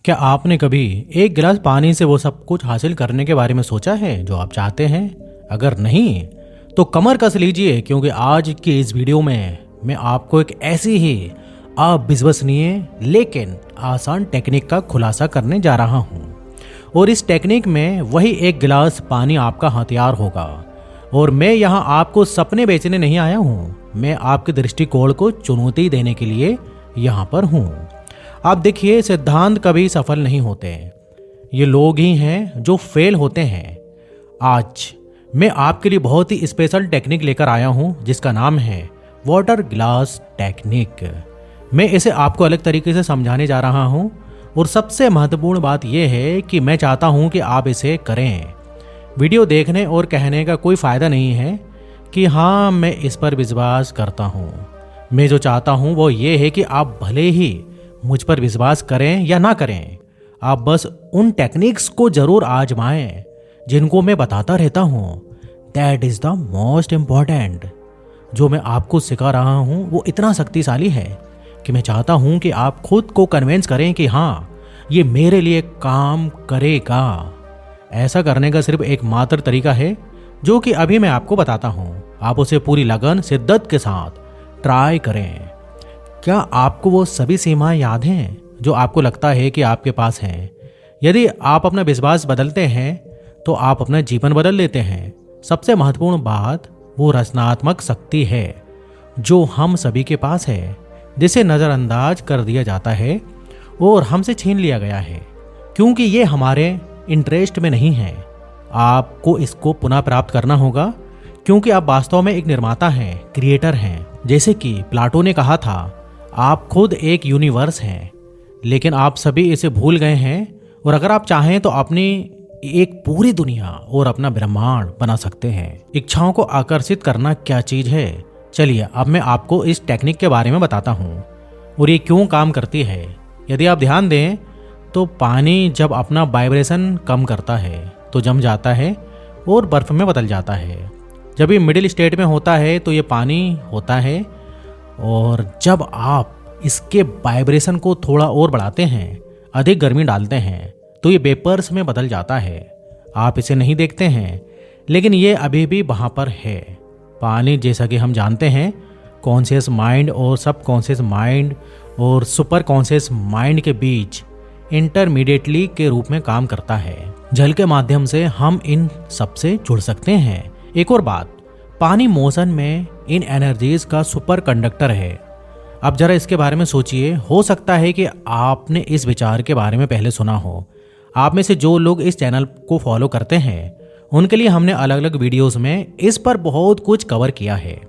क्या आपने कभी एक गिलास पानी से वो सब कुछ हासिल करने के बारे में सोचा है जो आप चाहते हैं? अगर नहीं तो कमर कस लीजिए, क्योंकि आज की इस वीडियो में मैं आपको एक ऐसी ही अविश्वसनीय लेकिन आसान टेक्निक का खुलासा करने जा रहा हूं। और इस टेक्निक में वही एक गिलास पानी आपका हथियार होगा। और मैं यहाँ आपको सपने बेचने नहीं आया हूँ, मैं आपके दृष्टिकोण को चुनौती देने के लिए यहाँ पर हूँ। आप देखिए, सिद्धांत कभी सफल नहीं होते, ये लोग ही हैं जो फेल होते हैं। आज मैं आपके लिए बहुत ही स्पेशल टेक्निक लेकर आया हूं जिसका नाम है वाटर ग्लास टेक्निक। मैं इसे आपको अलग तरीके से समझाने जा रहा हूं और सबसे महत्वपूर्ण बात यह है कि मैं चाहता हूं कि आप इसे करें। वीडियो देखने और कहने का कोई फ़ायदा नहीं है कि हाँ मैं इस पर विश्वास करता हूं। मैं जो चाहता हूं वो ये है कि आप भले ही मुझ पर विश्वास करें या ना करें, आप बस उन टेक्निक्स को जरूर आजमाएं जिनको मैं बताता रहता हूं। That is the most important. जो मैं आपको सिखा रहा हूं वो इतना शक्तिशाली है कि मैं चाहता हूं कि आप खुद को कन्विंस करें कि हाँ ये मेरे लिए काम करेगा। ऐसा करने का सिर्फ एक मात्र तरीका है जो कि अभी मैं आपको बताता हूं। आप उसे पूरी लगन शिद्दत के साथ ट्राई करें। क्या आपको वो सभी सीमाएं याद हैं जो आपको लगता है कि आपके पास हैं? यदि आप अपना विश्वास बदलते हैं तो आप अपना जीवन बदल लेते हैं। सबसे महत्वपूर्ण बात वो रचनात्मक शक्ति है जो हम सभी के पास है, जिसे नज़रअंदाज कर दिया जाता है और हमसे छीन लिया गया है क्योंकि ये हमारे इंटरेस्ट में नहीं है। आपको इसको पुनः प्राप्त करना होगा क्योंकि आप वास्तव में एक निर्माता हैं, क्रिएटर हैं। जैसे कि प्लाटो ने कहा था, आप खुद एक यूनिवर्स हैं, लेकिन आप सभी इसे भूल गए हैं। और अगर आप चाहें तो अपनी एक पूरी दुनिया और अपना ब्रह्मांड बना सकते हैं। इच्छाओं को आकर्षित करना क्या चीज़ है? चलिए अब मैं आपको इस टेक्निक के बारे में बताता हूँ और ये क्यों काम करती है। यदि आप ध्यान दें तो पानी जब अपना वाइब्रेशन कम करता है तो जम जाता है और बर्फ में बदल जाता है। जब ये मिडिल स्टेट में होता है तो ये पानी होता है, और जब आप इसके वाइब्रेशन को थोड़ा और बढ़ाते हैं, अधिक गर्मी डालते हैं, तो ये वेपर्स में बदल जाता है। आप इसे नहीं देखते हैं लेकिन ये अभी भी वहाँ पर है। पानी, जैसा कि हम जानते हैं, कॉन्शियस माइंड और सब कॉन्शियस माइंड और सुपर कॉन्शियस माइंड के बीच इंटरमीडिएटली के रूप में काम करता है। जल के माध्यम से हम इन सबसे जुड़ सकते हैं। एक और बात, पानी मोशन में इन एनर्जीज का सुपर कंडक्टर है। अब जरा इसके बारे में सोचिए। हो सकता है कि आपने इस विचार के बारे में पहले सुना हो। आप में से जो लोग इस चैनल को फॉलो करते हैं उनके लिए हमने अलग अलग वीडियोस में इस पर बहुत कुछ कवर किया है।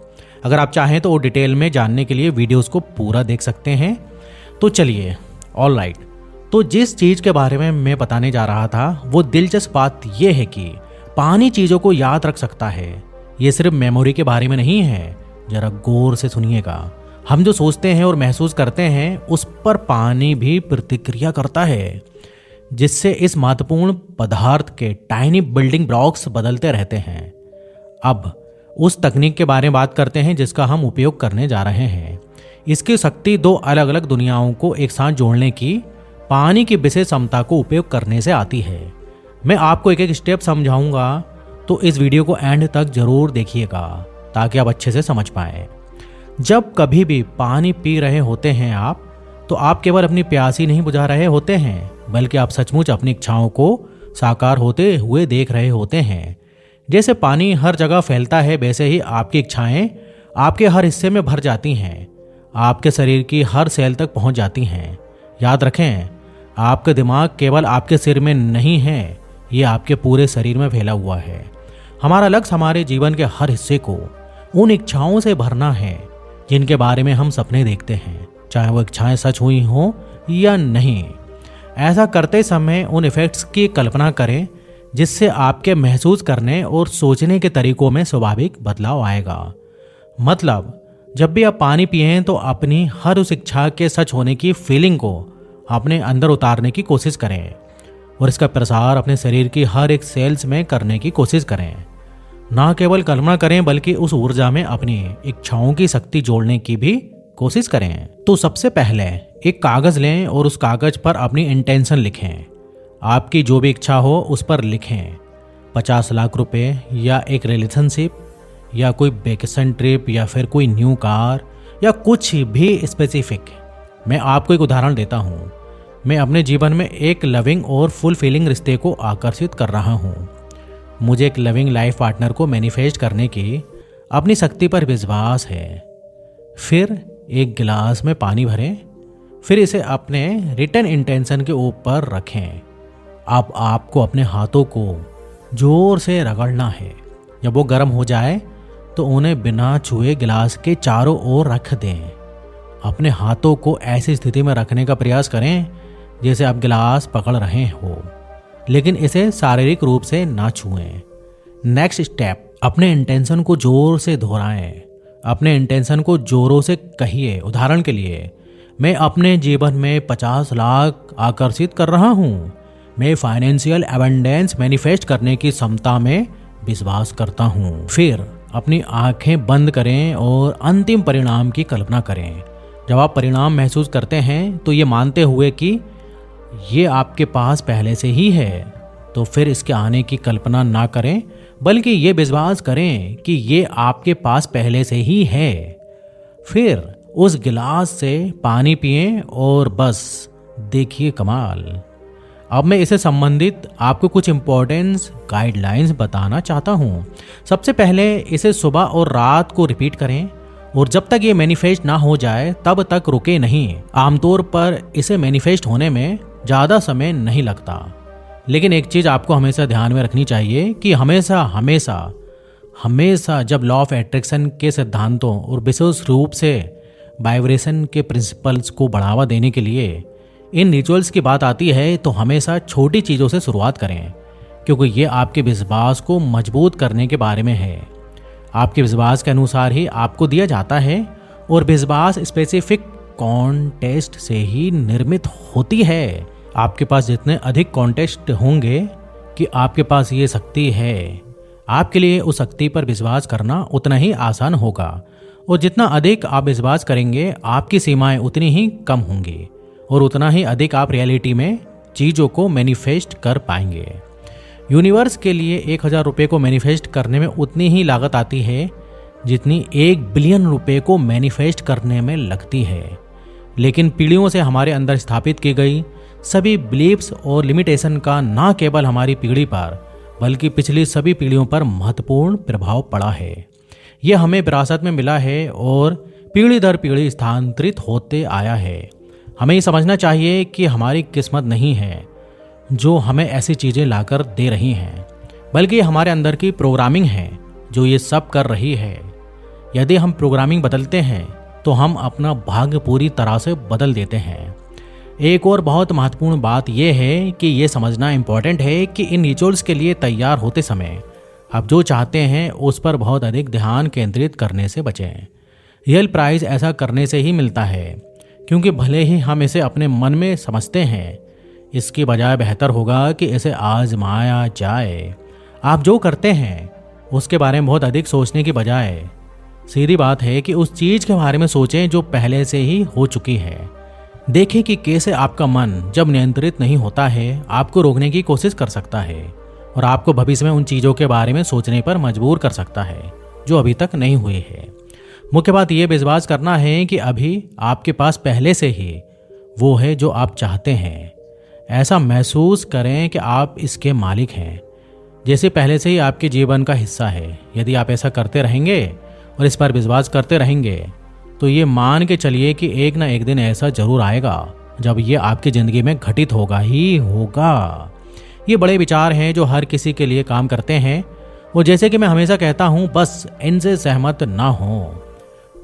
अगर आप चाहें तो वो डिटेल में जानने के लिए वीडियोस को पूरा देख सकते हैं। तो चलिए, ऑलराइट। तो जिस चीज़ के बारे में मैं बताने जा रहा था वो दिलचस्प बात यह है कि पानी चीज़ों को याद रख सकता है। ये सिर्फ मेमोरी के बारे में नहीं है। जरा गौर से सुनिएगा। हम जो सोचते हैं और महसूस करते हैं उस पर पानी भी प्रतिक्रिया करता है, जिससे इस महत्वपूर्ण पदार्थ के टाइनी बिल्डिंग ब्लॉक्स बदलते रहते हैं। अब उस तकनीक के बारे में बात करते हैं जिसका हम उपयोग करने जा रहे हैं। इसकी शक्ति दो अलग अलग दुनियाओं को एक साथ जोड़ने की पानी की विशेष क्षमता को उपयोग करने से आती है। मैं आपको एक एक स्टेप समझाऊंगा, तो इस वीडियो को एंड तक जरूर देखिएगा ताकि आप अच्छे से समझ पाएं। जब कभी भी पानी पी रहे होते हैं आप, तो आप केवल अपनी प्यास ही नहीं बुझा रहे होते हैं, बल्कि आप सचमुच अपनी इच्छाओं को साकार होते हुए देख रहे होते हैं। जैसे पानी हर जगह फैलता है, वैसे ही आपकी इच्छाएं आपके हर हिस्से में भर जाती हैं, आपके शरीर की हर सेल तक पहुंच जाती हैं। याद रखें, आपका दिमाग केवल आपके सिर में नहीं है, ये आपके पूरे शरीर में फैला हुआ है। हमारा लक्ष्य हमारे जीवन के हर हिस्से को उन इच्छाओं से भरना है जिनके बारे में हम सपने देखते हैं, चाहे वो इच्छाएं सच हुई हों या नहीं। ऐसा करते समय उन इफेक्ट्स की कल्पना करें जिससे आपके महसूस करने और सोचने के तरीकों में स्वाभाविक बदलाव आएगा। मतलब, जब भी आप पानी पिएं तो अपनी हर उस इच्छा के सच होने की फीलिंग को अपने अंदर उतारने की कोशिश करें और इसका प्रसार अपने शरीर की हर एक सेल्स में करने की कोशिश करें। ना केवल कल्पना करें बल्कि उस ऊर्जा में अपनी इच्छाओं की शक्ति जोड़ने की भी कोशिश करें। तो सबसे पहले एक कागज़ लें और उस कागज़ पर अपनी इंटेंशन लिखें। आपकी जो भी इच्छा हो उस पर लिखें। 50 लाख रुपए या एक रिलेशनशिप या कोई वेकेशन ट्रिप या फिर कोई न्यू कार या कुछ भी स्पेसिफिक। मैं आपको एक उदाहरण देता हूँ। मैं अपने जीवन में एक लविंग और फुलफिलिंग रिश्ते को आकर्षित कर रहा हूँ। मुझे एक लविंग लाइफ पार्टनर को मैनिफेस्ट करने की अपनी शक्ति पर विश्वास है। फिर एक गिलास में पानी भरें, फिर इसे अपने रिटन इंटेंशन के ऊपर रखें। अब आपको अपने हाथों को जोर से रगड़ना है। जब वो गर्म हो जाए तो उन्हें बिना छुए गिलास के चारों ओर रख दें। अपने हाथों को ऐसी स्थिति में रखने का प्रयास करें जैसे आप गिलास पकड़ रहे हो, लेकिन इसे शारीरिक रूप से ना छुएं। नेक्स्ट स्टेप, अपने इंटेंशन को जोर से दोहराएं। अपने इंटेंशन को जोरों से कहिए। उदाहरण के लिए, मैं अपने जीवन में 50 लाख आकर्षित कर रहा हूँ। मैं फाइनेंशियल एबंडेंस मैनिफेस्ट करने की क्षमता में विश्वास करता हूँ। फिर अपनी आंखें बंद करें और अंतिम परिणाम की कल्पना करें। जब आप परिणाम महसूस करते हैं तो ये मानते हुए कि ये आपके पास पहले से ही है, तो फिर इसके आने की कल्पना ना करें, बल्कि ये विश्वास करें कि ये आपके पास पहले से ही है। फिर उस गिलास से पानी पिएं और बस देखिए कमाल। अब मैं इसे संबंधित आपको कुछ इम्पोर्टेंस गाइडलाइंस बताना चाहता हूँ। सबसे पहले इसे सुबह और रात को रिपीट करें और जब तक ये मैनिफेस्ट ना हो जाए तब तक रुके नहीं। आमतौर पर इसे मैनिफेस्ट होने में ज़्यादा समय नहीं लगता, लेकिन एक चीज़ आपको हमेशा ध्यान में रखनी चाहिए कि हमेशा जब लॉ ऑफ अट्रैक्शन के सिद्धांतों और विशेष रूप से वाइब्रेशन के प्रिंसिपल्स को बढ़ावा देने के लिए इन रिचुअल्स की बात आती है तो हमेशा छोटी चीज़ों से शुरुआत करें, क्योंकि ये आपके विश्वास को मजबूत करने के बारे में है। आपके विश्वास के अनुसार ही आपको दिया जाता है और विश्वास स्पेसिफिक कॉन्टेस्ट से ही निर्मित होती है। आपके पास जितने अधिक कॉन्टेस्ट होंगे कि आपके पास ये शक्ति है, आपके लिए उस शक्ति पर विश्वास करना उतना ही आसान होगा, और जितना अधिक आप विश्वास करेंगे आपकी सीमाएं उतनी ही कम होंगी और उतना ही अधिक आप रियलिटी में चीज़ों को मैनिफेस्ट कर पाएंगे। यूनिवर्स के लिए 1000 रुपये को मैनिफेस्ट करने में उतनी ही लागत आती है जितनी 1 बिलियन रुपये को मैनिफेस्ट करने में लगती है। लेकिन पीढ़ियों से हमारे अंदर स्थापित की गई सभी बिलीफ्स और लिमिटेशन का न केवल हमारी पीढ़ी पर बल्कि पिछली सभी पीढ़ियों पर महत्वपूर्ण प्रभाव पड़ा है। यह हमें विरासत में मिला है और पीढ़ी दर पीढ़ी स्थानांतरित होते आया है। हमें ये समझना चाहिए कि हमारी किस्मत नहीं है जो हमें ऐसी चीज़ें लाकर दे रही हैं, बल्कि हमारे अंदर की प्रोग्रामिंग है जो ये सब कर रही है। यदि हम प्रोग्रामिंग बदलते हैं तो हम अपना भाग्य पूरी तरह से बदल देते हैं। एक और बहुत महत्वपूर्ण बात यह है कि ये समझना इम्पॉर्टेंट है कि इन रिचुअल्स के लिए तैयार होते समय आप जो चाहते हैं उस पर बहुत अधिक ध्यान केंद्रित करने से बचें। रियल प्राइज ऐसा करने से ही मिलता है, क्योंकि भले ही हम इसे अपने मन में समझते हैं, इसकी बजाय बेहतर होगा कि इसे आजमाया जाए। आप जो करते हैं उसके बारे में बहुत अधिक सोचने की बजाय सीधी बात है कि उस चीज़ के बारे में सोचें जो पहले से ही हो चुकी है। देखें कि कैसे आपका मन जब नियंत्रित नहीं होता है आपको रोकने की कोशिश कर सकता है और आपको भविष्य में उन चीज़ों के बारे में सोचने पर मजबूर कर सकता है जो अभी तक नहीं हुई है। मुख्य बात यह विश्वास करना है कि अभी आपके पास पहले से ही वो है जो आप चाहते हैं। ऐसा महसूस करें कि आप इसके मालिक हैं, जैसे पहले से ही आपके जीवन का हिस्सा है। यदि आप ऐसा करते रहेंगे और इस पर विश्वास करते रहेंगे तो ये मान के चलिए कि एक ना एक दिन ऐसा जरूर आएगा जब ये आपकी ज़िंदगी में घटित होगा ही होगा। ये बड़े विचार हैं जो हर किसी के लिए काम करते हैं, और जैसे कि मैं हमेशा कहता हूँ, बस इनसे सहमत ना हो,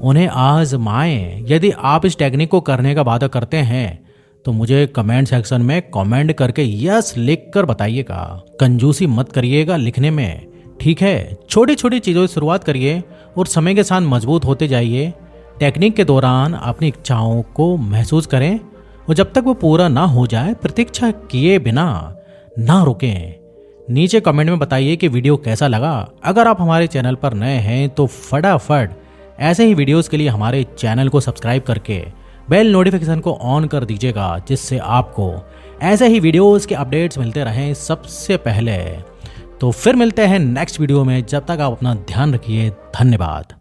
उन्हें आजमाएं। यदि आप इस टेक्निक को करने का वादा करते हैं तो मुझे कमेंट सेक्शन में कमेंट करके यस लिख कर बताइएगा। कंजूसी मत करिएगा लिखने में, ठीक है? छोटी छोटी चीज़ों से शुरुआत करिए और समय के साथ मजबूत होते जाइए। टेक्निक के दौरान अपनी इच्छाओं को महसूस करें और जब तक वो पूरा ना हो जाए प्रतीक्षा किए बिना ना रुकें। नीचे कमेंट में बताइए कि वीडियो कैसा लगा। अगर आप हमारे चैनल पर नए हैं तो फटाफट ऐसे ही वीडियोस के लिए हमारे चैनल को सब्सक्राइब करके बेल नोटिफिकेशन को ऑन कर दीजिएगा, जिससे आपको ऐसे ही वीडियोस के अपडेट्स मिलते रहें सबसे पहले। तो फिर मिलते हैं नेक्स्ट वीडियो में, जब तक आप अपना ध्यान रखिए। धन्यवाद।